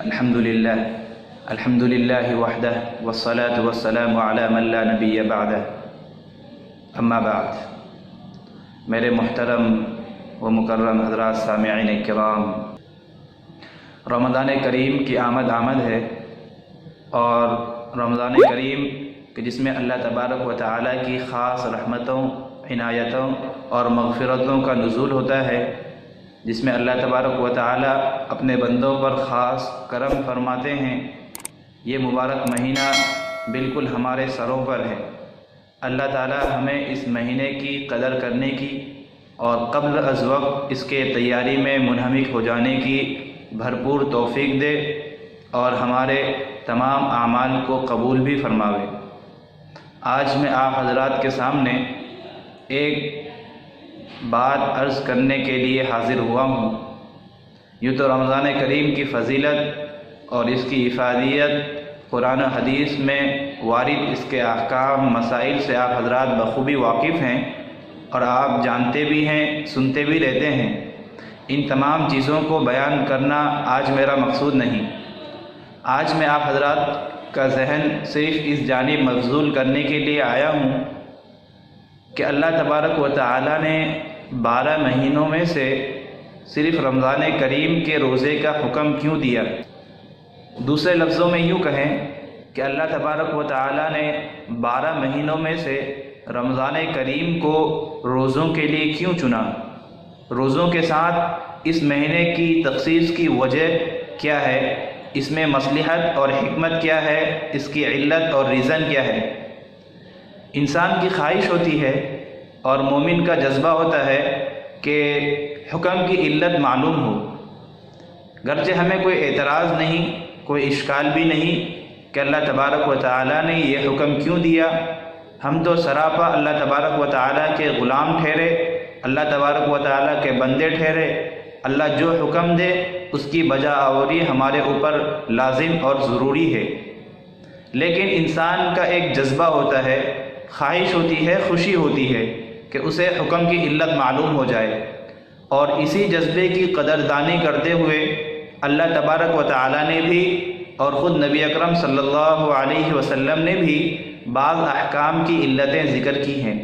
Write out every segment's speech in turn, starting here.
الحمد للہ وحدہ والصلاة والسلام علی من لا نبی بعدہ اما بعد۔ میرے محترم و مکرم حضرات سامعین کرام، رمضان کریم کی آمد ہے، اور رمضان کریم کہ جس میں اللہ تبارک و تعالیٰ کی خاص رحمتوں، عنایتوں اور مغفرتوں کا نزول ہوتا ہے، جس میں اللہ تبارک و تعالیٰ اپنے بندوں پر خاص کرم فرماتے ہیں۔ یہ مبارک مہینہ بالکل ہمارے سروں پر ہے۔ اللہ تعالیٰ ہمیں اس مہینے کی قدر کرنے کی اور قبل از وقت اس کے تیاری میں منہمک ہو جانے کی بھرپور توفیق دے، اور ہمارے تمام اعمال کو قبول بھی فرماوے۔ آج میں آپ حضرات کے سامنے ایک بات عرض کرنے کے لیے حاضر ہوا ہوں۔ یوں تو رمضان کریم کی فضیلت اور اس کی افادیت قرآن و حدیث میں وارد اس کے احکام، مسائل سے آپ حضرات بخوبی واقف ہیں، اور آپ جانتے بھی ہیں، سنتے بھی رہتے ہیں۔ ان تمام چیزوں کو بیان کرنا آج میرا مقصود نہیں۔ آج میں آپ حضرات کا ذہن صرف اس جانب مبذول کرنے کے لیے آیا ہوں کہ اللہ تبارک و تعالیٰ نے 12 مہینوں میں سے صرف رمضان کریم کے روزے کا حکم کیوں دیا؟ دوسرے لفظوں میں یوں کہیں کہ اللہ تبارک و تعالیٰ نے 12 مہینوں میں سے رمضان کریم کو روزوں کے لیے کیوں چنا؟ روزوں کے ساتھ اس مہینے کی تخصیص کی وجہ کیا ہے؟ اس میں مصلحت اور حکمت کیا ہے؟ اس کی علت اور ریزن کیا ہے؟ انسان کی خواہش ہوتی ہے اور مومن کا جذبہ ہوتا ہے کہ حکم کی علت معلوم ہو، گرچہ ہمیں کوئی اعتراض نہیں، کوئی اشکال بھی نہیں کہ اللہ تبارک و تعالیٰ نے یہ حکم کیوں دیا۔ ہم تو سراپا اللہ تبارک و تعالیٰ کے غلام ٹھہرے، اللہ تبارک و تعالیٰ کے بندے ٹھہرے۔ اللہ جو حکم دے اس کی بجا آوری ہمارے اوپر لازم اور ضروری ہے، لیکن انسان کا ایک جذبہ ہوتا ہے، خواہش ہوتی ہے، خوشی ہوتی ہے کہ اسے حکم کی علت معلوم ہو جائے، اور اسی جذبے کی قدردانی کرتے ہوئے اللہ تبارک و تعالیٰ نے بھی اور خود نبی اکرم صلی اللہ علیہ وسلم نے بھی بعض احکام کی علتیں ذکر کی ہیں۔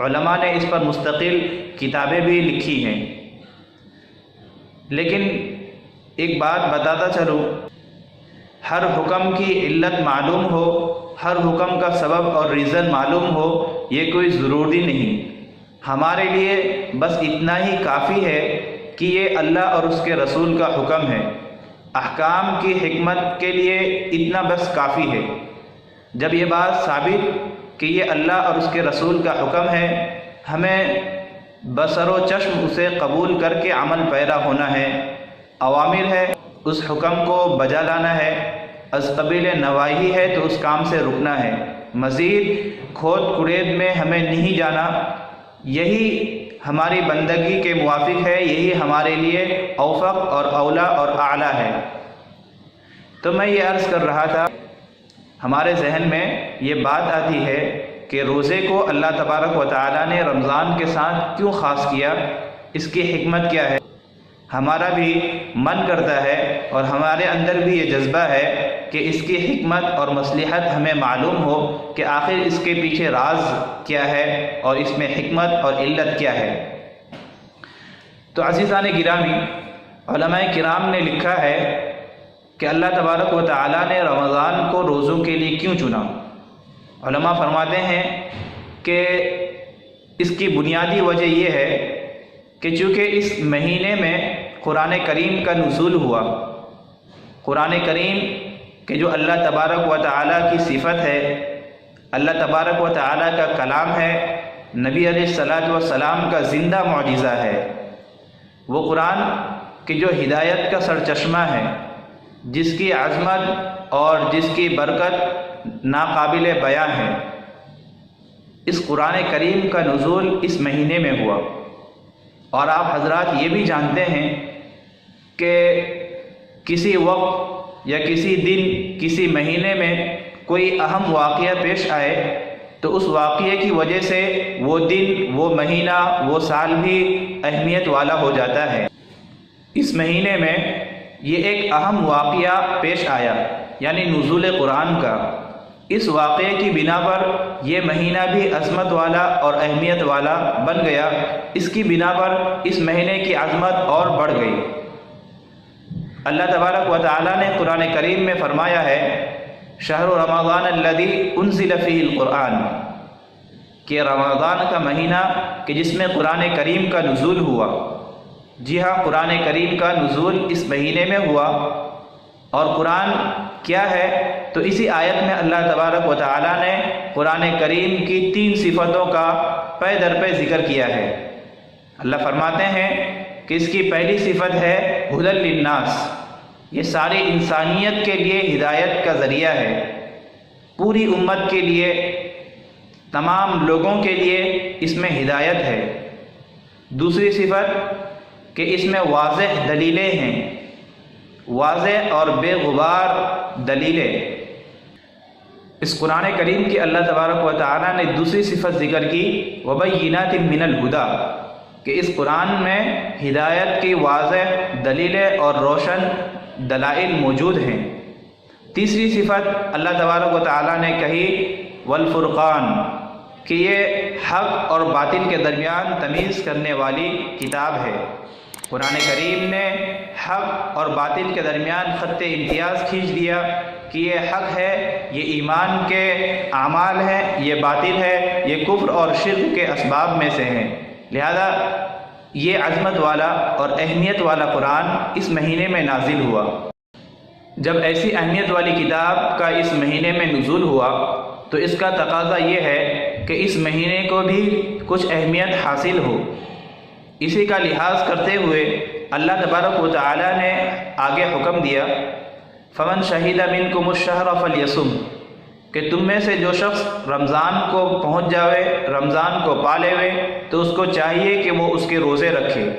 علماء نے اس پر مستقل کتابیں بھی لکھی ہیں، لیکن ایک بات بتاتا چلوں، ہر حکم کی علت معلوم ہو، ہر حکم کا سبب اور ریزن معلوم ہو، یہ کوئی ضروری نہیں۔ ہمارے لیے بس اتنا ہی کافی ہے کہ یہ اللہ اور اس کے رسول کا حکم ہے۔ احکام کی حکمت کے لیے اتنا بس کافی ہے۔ جب یہ بات ثابت کہ یہ اللہ اور اس کے رسول کا حکم ہے، ہمیں بصر و چشم اسے قبول کر کے عمل پیرا ہونا ہے۔ اوامر ہے، اس حکم کو بجا لانا ہے۔ از قبیل نواہی ہے تو اس کام سے رکنا ہے۔ مزید کھود کڑید میں ہمیں نہیں جانا۔ یہی ہماری بندگی کے موافق ہے، یہی ہمارے لیے اوفق اور اولا اور اعلیٰ ہے۔ تو میں یہ عرض کر رہا تھا، ہمارے ذہن میں یہ بات آتی ہے کہ روزے کو اللہ تبارک و تعالیٰ نے رمضان کے ساتھ کیوں خاص کیا؟ اس کی حکمت کیا ہے؟ ہمارا بھی من کرتا ہے اور ہمارے اندر بھی یہ جذبہ ہے کہ اس کی حکمت اور مصلحت ہمیں معلوم ہو کہ آخر اس کے پیچھے راز کیا ہے اور اس میں حکمت اور علت کیا ہے۔ تو عزیزان گرامی، علماء کرام نے لکھا ہے کہ اللہ تبارک و تعالیٰ نے رمضان کو روزوں کے لیے کیوں چنا؟ علماء فرماتے ہیں کہ اس کی بنیادی وجہ یہ ہے کہ چونکہ اس مہینے میں قرآن کریم کا نزول ہوا۔ قرآن کریم کہ جو اللہ تبارک و تعالیٰ کی صفت ہے، اللہ تبارک و تعالیٰ کا کلام ہے، نبی علیہ الصلاۃ والسلام کا زندہ معجزہ ہے۔ وہ قرآن کہ جو ہدایت کا سرچشمہ ہے، جس کی عظمت اور جس کی برکت ناقابل بیان ہے، اس قرآن کریم کا نزول اس مہینے میں ہوا۔ اور آپ حضرات یہ بھی جانتے ہیں کہ کسی وقت یا کسی دن، کسی مہینے میں کوئی اہم واقعہ پیش آئے تو اس واقعے کی وجہ سے وہ دن، وہ مہینہ، وہ سال بھی اہمیت والا ہو جاتا ہے۔ اس مہینے میں یہ ایک اہم واقعہ پیش آیا، یعنی نزول قرآن کا۔ اس واقعے کی بنا پر یہ مہینہ بھی عظمت والا اور اہمیت والا بن گیا۔ اس کی بنا پر اس مہینے کی عظمت اور بڑھ گئی۔ اللہ تبارک و تعالیٰ نے قرآن کریم میں فرمایا ہے، شہر رمضان الذی انزل فیہ القرآن، کہ رمضان کا مہینہ کہ جس میں قرآن کریم کا نزول ہوا۔ جی ہاں، قرآن کریم کا نزول اس مہینے میں ہوا۔ اور قرآن کیا ہے؟ تو اسی آیت میں اللہ تبارک و تعالیٰ نے قرآن کریم کی 3 صفتوں کا پے در پے ذکر کیا ہے۔ اللہ فرماتے ہیں کہ اس کی پہلی صفت ہے ھدی للناس، یہ ساری انسانیت کے لیے ہدایت کا ذریعہ ہے، پوری امت کے لیے، تمام لوگوں کے لیے اس میں ہدایت ہے۔ دوسری صفت کہ اس میں واضح دلیلیں ہیں، واضح اور بے غبار دلیلیں۔ اس قرآن کریم کی اللہ تبارک و تعالیٰ نے دوسری صفت ذکر کی، وبینات من الہدیٰ، کہ اس قرآن میں ہدایت کی واضح دلیلیں اور روشن دلائل موجود ہیں۔ تیسری صفت اللہ تبارک و تعالیٰ نے کہی والفرقان، کہ یہ حق اور باطل کے درمیان تمیز کرنے والی کتاب ہے۔ قرآن کریم نے حق اور باطل کے درمیان خط امتیاز کھینچ دیا کہ یہ حق ہے، یہ ایمان کے اعمال ہیں، یہ باطل ہے، یہ کفر اور شرک کے اسباب میں سے ہیں۔ لہذا یہ عظمت والا اور اہمیت والا قرآن اس مہینے میں نازل ہوا۔ جب ایسی اہمیت والی کتاب کا اس مہینے میں نزول ہوا تو اس کا تقاضا یہ ہے کہ اس مہینے کو بھی کچھ اہمیت حاصل ہو۔ اسی کا لحاظ کرتے ہوئے اللہ تبارک و تعالیٰ نے آگے حکم دیا، فمن شہید منکم الشہر فلیصم، کہ تم میں سے جو شخص رمضان کو پہنچ جاوے، رمضان کو پا لیوے، تو اس کو چاہیے کہ وہ اس کے روزے رکھے۔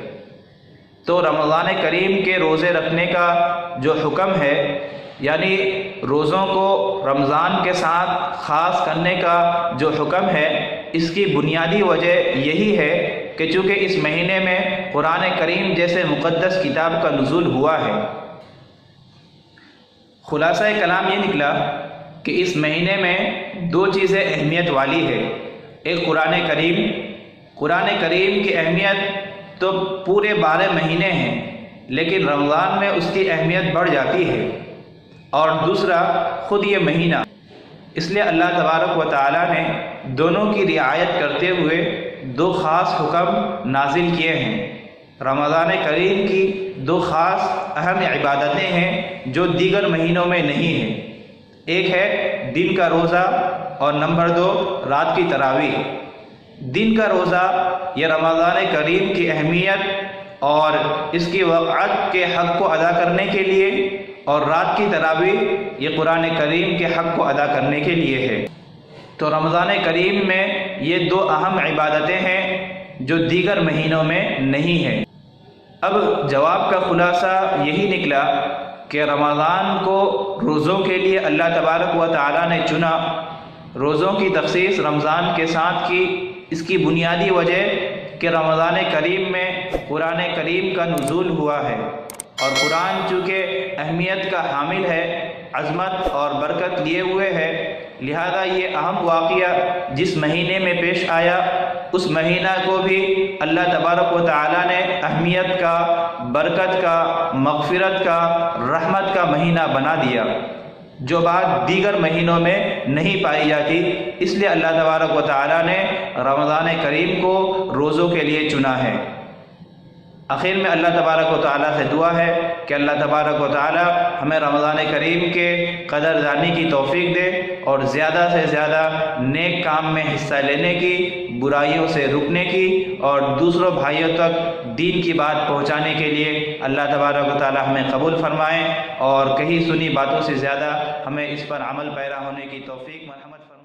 تو رمضان کریم کے روزے رکھنے کا جو حکم ہے، یعنی روزوں کو رمضان کے ساتھ خاص کرنے کا جو حکم ہے، اس کی بنیادی وجہ یہی ہے کہ چونکہ اس مہینے میں قرآن کریم جیسے مقدس کتاب کا نزول ہوا ہے۔ خلاصہ کلام یہ نکلا کہ اس مہینے میں 2 چیزیں اہمیت والی ہے۔ ایک قرآن کریم کی اہمیت تو پورے 12 مہینے ہیں، لیکن رمضان میں اس کی اہمیت بڑھ جاتی ہے۔ اور دوسرا خود یہ مہینہ، اس لیے اللہ تبارک و تعالیٰ نے دونوں کی رعایت کرتے ہوئے 2 خاص حکم نازل کیے ہیں۔ رمضان کریم کی 2 خاص اہم عبادتیں ہیں جو دیگر مہینوں میں نہیں ہیں۔ ایک ہے دن کا روزہ اور نمبر 2 رات کی تراویح۔ دن کا روزہ یہ رمضان کریم کی اہمیت اور اس کی وقعت کے حق کو ادا کرنے کے لیے، اور رات کی تراویح یہ قرآن کریم کے حق کو ادا کرنے کے لیے ہے۔ تو رمضان کریم میں یہ 2 اہم عبادتیں ہیں جو دیگر مہینوں میں نہیں ہیں۔ اب جواب کا خلاصہ یہی نکلا کہ رمضان کو روزوں کے لیے اللہ تبارک و تعالیٰ نے چنا۔ روزوں کی تخصیص رمضان کے ساتھ کی، اس کی بنیادی وجہ کہ رمضان کریم میں قرآن کریم کا نزول ہوا ہے، اور قرآن چونکہ اہمیت کا حامل ہے، عظمت اور برکت لیے ہوئے ہے، لہذا یہ اہم واقعہ جس مہینے میں پیش آیا، اس مہینہ کو بھی اللہ تبارک و تعالیٰ نے اہمیت کا، برکت کا، مغفرت کا، رحمت کا مہینہ بنا دیا، جو بات دیگر مہینوں میں نہیں پائی جاتی۔ اس لیے اللہ تبارک و تعالیٰ نے رمضان کریم کو روزوں کے لیے چنا ہے۔ آخر میں اللہ تبارک و تعالیٰ سے دعا ہے کہ اللہ تبارک و تعالیٰ ہمیں رمضان کریم کے قدر دانی کی توفیق دے، اور زیادہ سے زیادہ نیک کام میں حصہ لینے کی، برائیوں سے رکنے کی، اور دوسروں بھائیوں تک دین کی بات پہنچانے کے لیے اللہ تبارک و تعالیٰ ہمیں قبول فرمائیں، اور کہیں سنی باتوں سے زیادہ ہمیں اس پر عمل پیرا ہونے کی توفیق مرحمت فرمائیں۔